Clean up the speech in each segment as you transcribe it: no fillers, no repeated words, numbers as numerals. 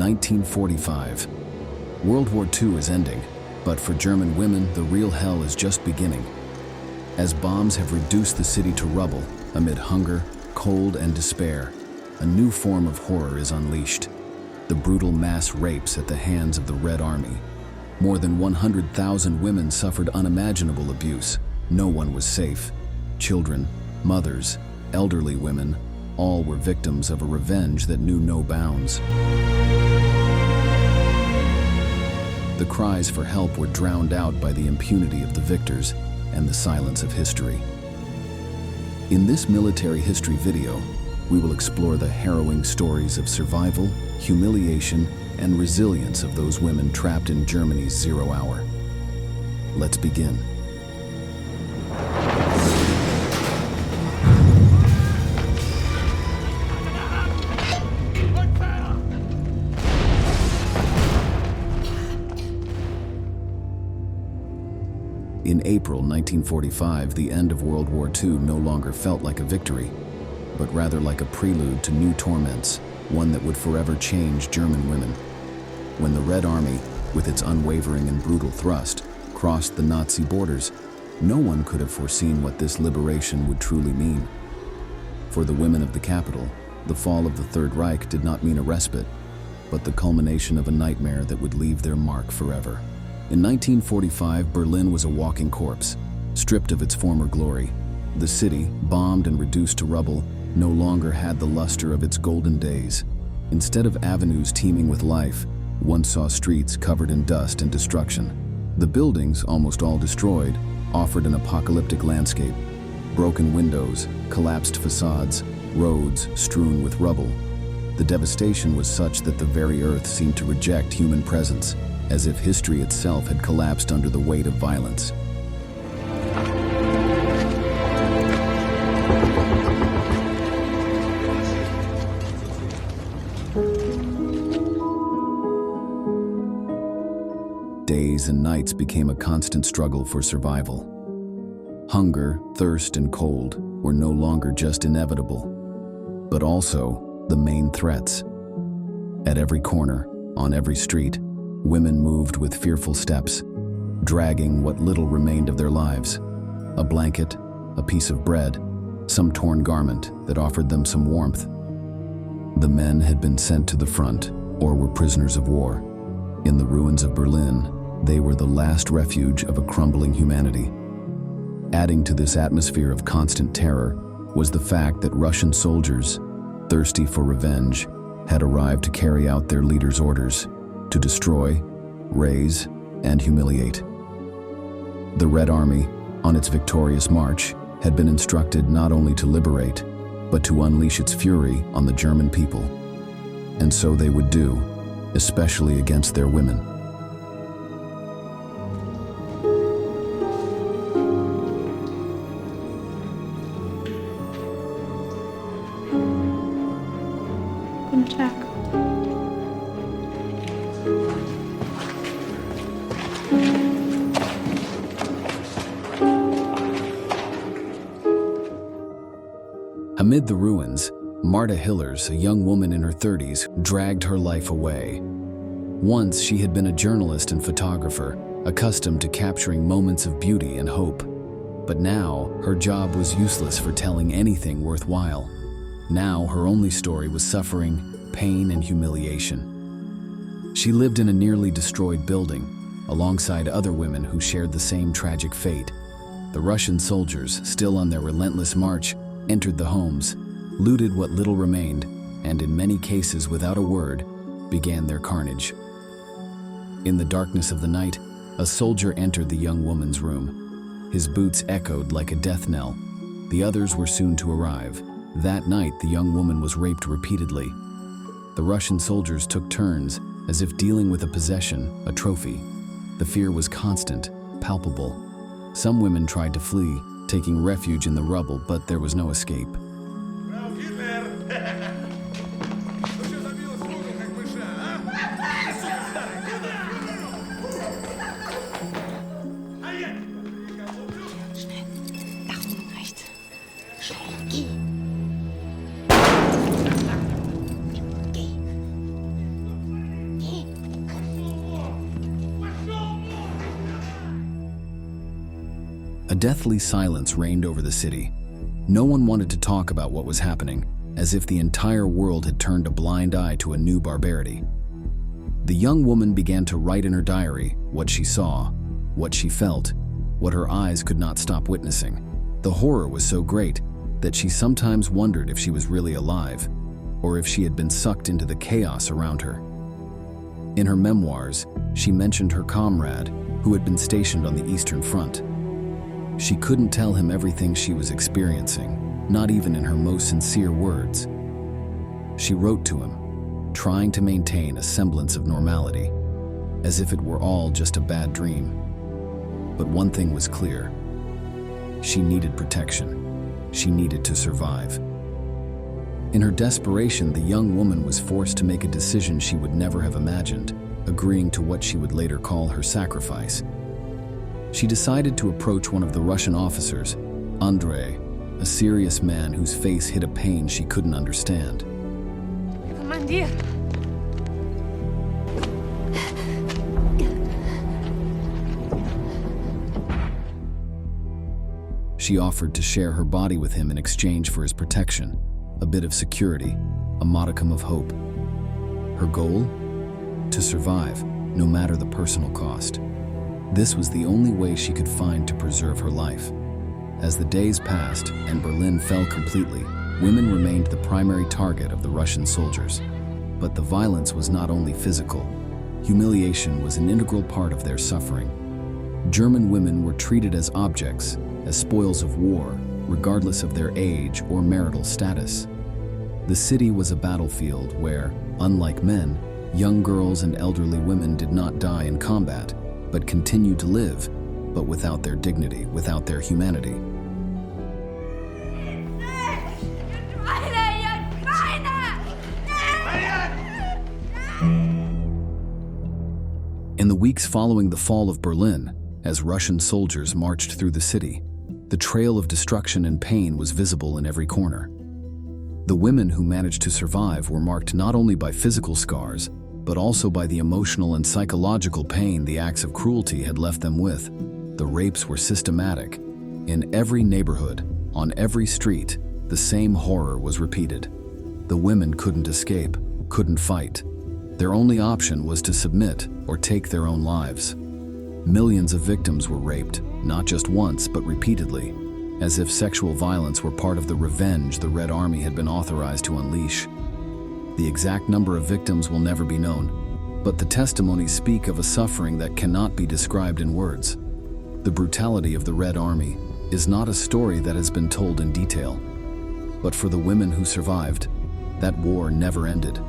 1945. World War II is ending, but for German women, the real hell is just beginning. As bombs have reduced the city to rubble, amid hunger, cold, and despair, a new form of horror is unleashed. The brutal mass rapes at the hands of the Red Army. More than 100,000 women suffered unimaginable abuse. No one was safe. Children, mothers, elderly women, all were victims of a revenge that knew no bounds. The cries for help were drowned out by the impunity of the victors and the silence of history. In this military history video, we will explore the harrowing stories of survival, humiliation, and resilience of those women trapped in Germany's Zero Hour. Let's begin. In April 1945, the end of World War II no longer felt like a victory, but rather like a prelude to new torments, one that would forever change German women. When the Red Army, with its unwavering and brutal thrust, crossed the Nazi borders, no one could have foreseen what this liberation would truly mean. For the women of the capital, the fall of the Third Reich did not mean a respite, but the culmination of a nightmare that would leave their mark forever. In 1945, Berlin was a walking corpse, stripped of its former glory. The city, bombed and reduced to rubble, no longer had the luster of its golden days. Instead of avenues teeming with life, one saw streets covered in dust and destruction. The buildings, almost all destroyed, offered an apocalyptic landscape. Broken windows, collapsed facades, roads strewn with rubble. The devastation was such that the very earth seemed to reject human presence, as if history itself had collapsed under the weight of violence. Days and nights became a constant struggle for survival. Hunger, thirst, and cold were no longer just inevitable, but also the main threats. At every corner, on every street, women moved with fearful steps, dragging what little remained of their lives. A blanket, a piece of bread, some torn garment that offered them some warmth. The men had been sent to the front or were prisoners of war. In the ruins of Berlin, they were the last refuge of a crumbling humanity. Adding to this atmosphere of constant terror was the fact that Russian soldiers, thirsty for revenge, had arrived to carry out their leaders' orders: to destroy, raze, and humiliate. The Red Army, on its victorious march, had been instructed not only to liberate, but to unleash its fury on the German people. And so they would do, especially against their women. Guten Tag. Amid the ruins, Marta Hillers, a young woman in her 30s, dragged her life away. Once she had been a journalist and photographer, accustomed to capturing moments of beauty and hope. But now, her job was useless for telling anything worthwhile. Now, her only story was suffering, pain, and humiliation. She lived in a nearly destroyed building, alongside other women who shared the same tragic fate. The Russian soldiers, still on their relentless march, entered the homes, looted what little remained, and in many cases without a word, began their carnage. In the darkness of the night, a soldier entered the young woman's room. His boots echoed like a death knell. The others were soon to arrive. That night, the young woman was raped repeatedly. The Russian soldiers took turns, as if dealing with a possession, a trophy. The fear was constant, palpable. Some women tried to flee, taking refuge in the rubble, but there was no escape. A deathly silence reigned over the city. No one wanted to talk about what was happening, as if the entire world had turned a blind eye to a new barbarity. The young woman began to write in her diary what she saw, what she felt, what her eyes could not stop witnessing. The horror was so great that she sometimes wondered if she was really alive, or if she had been sucked into the chaos around her. In her memoirs, she mentioned her comrade, who had been stationed on the Eastern Front. She couldn't tell him everything she was experiencing, not even in her most sincere words. She wrote to him, trying to maintain a semblance of normality, as if it were all just a bad dream. But one thing was clear. She needed protection. She needed to survive. In her desperation, the young woman was forced to make a decision she would never have imagined, agreeing to what she would later call her sacrifice. She decided to approach one of the Russian officers, Andrei, a serious man whose face hid a pain she couldn't understand. Commander. She offered to share her body with him in exchange for his protection, a bit of security, a modicum of hope. Her goal? To survive, no matter the personal cost. This was the only way she could find to preserve her life. As the days passed and Berlin fell completely, women remained the primary target of the Russian soldiers. But the violence was not only physical. Humiliation was an integral part of their suffering. German women were treated as objects, as spoils of war, regardless of their age or marital status. The city was a battlefield where, unlike men, young girls and elderly women did not die in combat, but continued to live, but without their dignity, without their humanity. In the weeks following the fall of Berlin, as Russian soldiers marched through the city, the trail of destruction and pain was visible in every corner. The women who managed to survive were marked not only by physical scars, but also by the emotional and psychological pain the acts of cruelty had left them with. The rapes were systematic. In every neighborhood, on every street, the same horror was repeated. The women couldn't escape, couldn't fight. Their only option was to submit or take their own lives. Millions of victims were raped, not just once, but repeatedly, as if sexual violence were part of the revenge the Red Army had been authorized to unleash. The exact number of victims will never be known, but the testimonies speak of a suffering that cannot be described in words. The brutality of the Red Army is not a story that has been told in detail. But for the women who survived, that war never ended.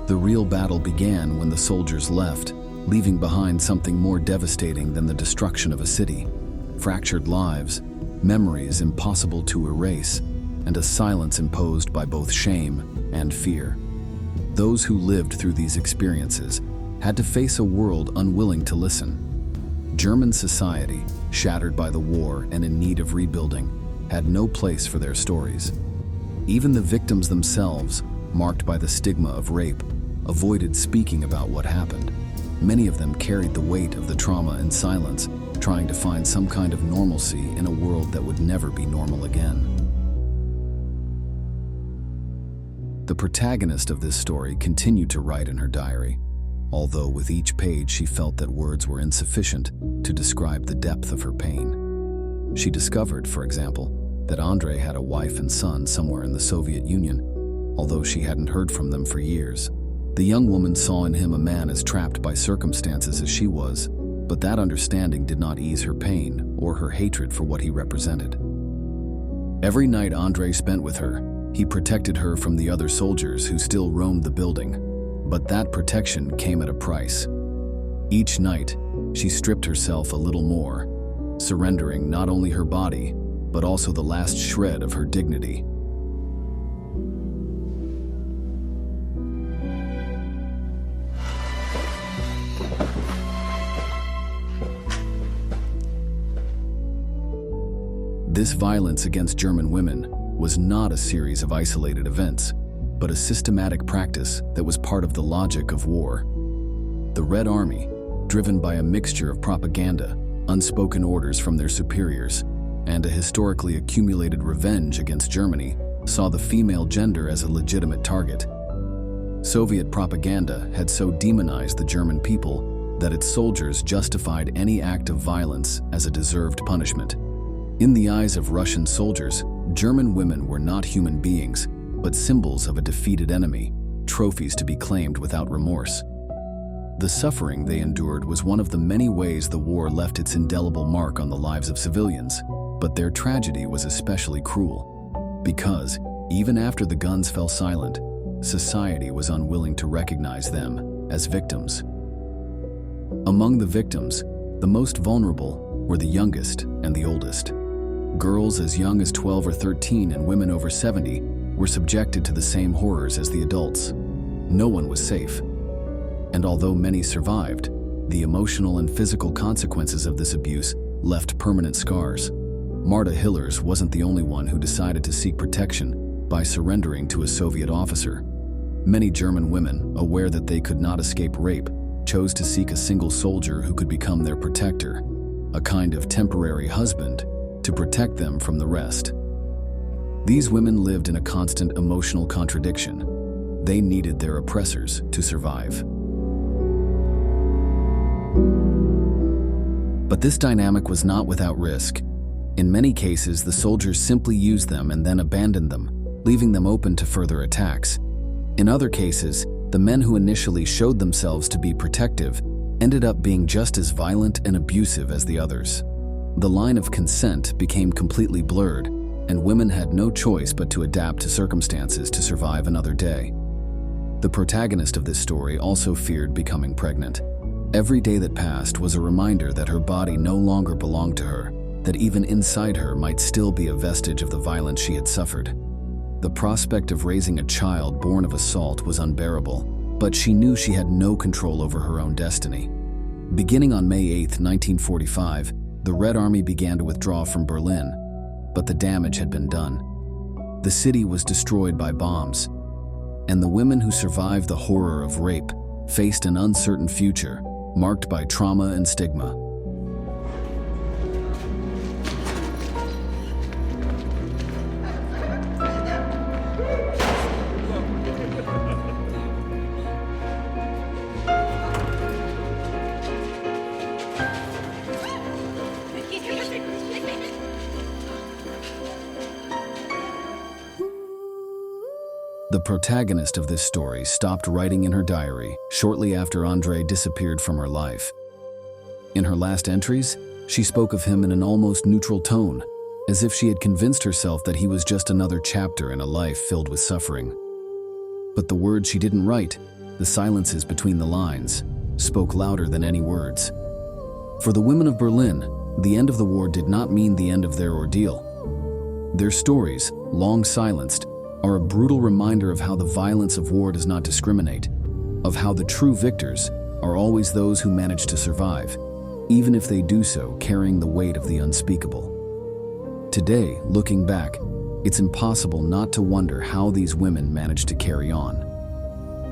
The real battle began when the soldiers left, leaving behind something more devastating than the destruction of a city. Fractured lives, memories impossible to erase, and a silence imposed by both shame and fear. Those who lived through these experiences had to face a world unwilling to listen. German society, shattered by the war and in need of rebuilding, had no place for their stories. Even the victims themselves, marked by the stigma of rape, avoided speaking about what happened. Many of them carried the weight of the trauma in silence, trying to find some kind of normalcy in a world that would never be normal again. The protagonist of this story continued to write in her diary, although with each page she felt that words were insufficient to describe the depth of her pain. She discovered, for example, that Andrei had a wife and son somewhere in the Soviet Union, although she hadn't heard from them for years. The young woman saw in him a man as trapped by circumstances as she was, but that understanding did not ease her pain or her hatred for what he represented. Every night Andrei spent with her, he protected her from the other soldiers who still roamed the building, but that protection came at a price. Each night, she stripped herself a little more, surrendering not only her body, but also the last shred of her dignity. This violence against German women was not a series of isolated events, but a systematic practice that was part of the logic of war. The Red Army, driven by a mixture of propaganda, unspoken orders from their superiors, and a historically accumulated revenge against Germany, saw the female gender as a legitimate target. Soviet propaganda had so demonized the German people that its soldiers justified any act of violence as a deserved punishment. In the eyes of Russian soldiers, German women were not human beings, but symbols of a defeated enemy, trophies to be claimed without remorse. The suffering they endured was one of the many ways the war left its indelible mark on the lives of civilians, but their tragedy was especially cruel, because, even after the guns fell silent, society was unwilling to recognize them as victims. Among the victims, the most vulnerable were the youngest and the oldest. Girls as young as 12 or 13 and women over 70 were subjected to the same horrors as the adults. No one was safe. And although many survived, the emotional and physical consequences of this abuse left permanent scars. Marta Hillers wasn't the only one who decided to seek protection by surrendering to a Soviet officer. Many German women, aware that they could not escape rape, chose to seek a single soldier who could become their protector, a kind of temporary husband, to protect them from the rest. These women lived in a constant emotional contradiction. They needed their oppressors to survive. But this dynamic was not without risk. In many cases, the soldiers simply used them and then abandoned them, leaving them open to further attacks. In other cases, the men who initially showed themselves to be protective ended up being just as violent and abusive as the others. The line of consent became completely blurred, and women had no choice but to adapt to circumstances to survive another day. The protagonist of this story also feared becoming pregnant. Every day that passed was a reminder that her body no longer belonged to her, that even inside her might still be a vestige of the violence she had suffered. The prospect of raising a child born of assault was unbearable, but she knew she had no control over her own destiny. Beginning on May 8, 1945, the Red Army began to withdraw from Berlin, but the damage had been done. The city was destroyed by bombs, and the women who survived the horror of rape faced an uncertain future, marked by trauma and stigma. The protagonist of this story stopped writing in her diary shortly after Andrei disappeared from her life. In her last entries, she spoke of him in an almost neutral tone, as if she had convinced herself that he was just another chapter in a life filled with suffering. But the words she didn't write, the silences between the lines, spoke louder than any words. For the women of Berlin, the end of the war did not mean the end of their ordeal. Their stories, long silenced, are a brutal reminder of how the violence of war does not discriminate, of how the true victors are always those who manage to survive, even if they do so carrying the weight of the unspeakable. Today, looking back, it's impossible not to wonder how these women managed to carry on.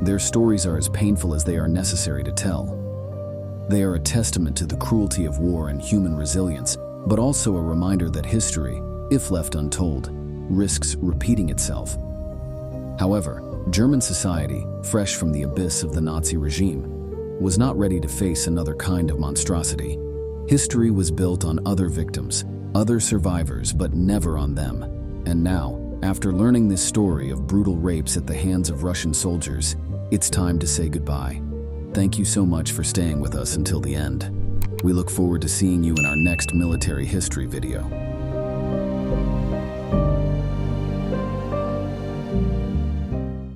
Their stories are as painful as they are necessary to tell. They are a testament to the cruelty of war and human resilience, but also a reminder that history, if left untold, risks repeating itself. However, German society, fresh from the abyss of the Nazi regime, was not ready to face another kind of monstrosity. History was built on other victims, other survivors, but never on them. And now, after learning this story of brutal rapes at the hands of Russian soldiers, it's time to say goodbye. Thank you so much for staying with us until the end. We look forward to seeing you in our next military history video.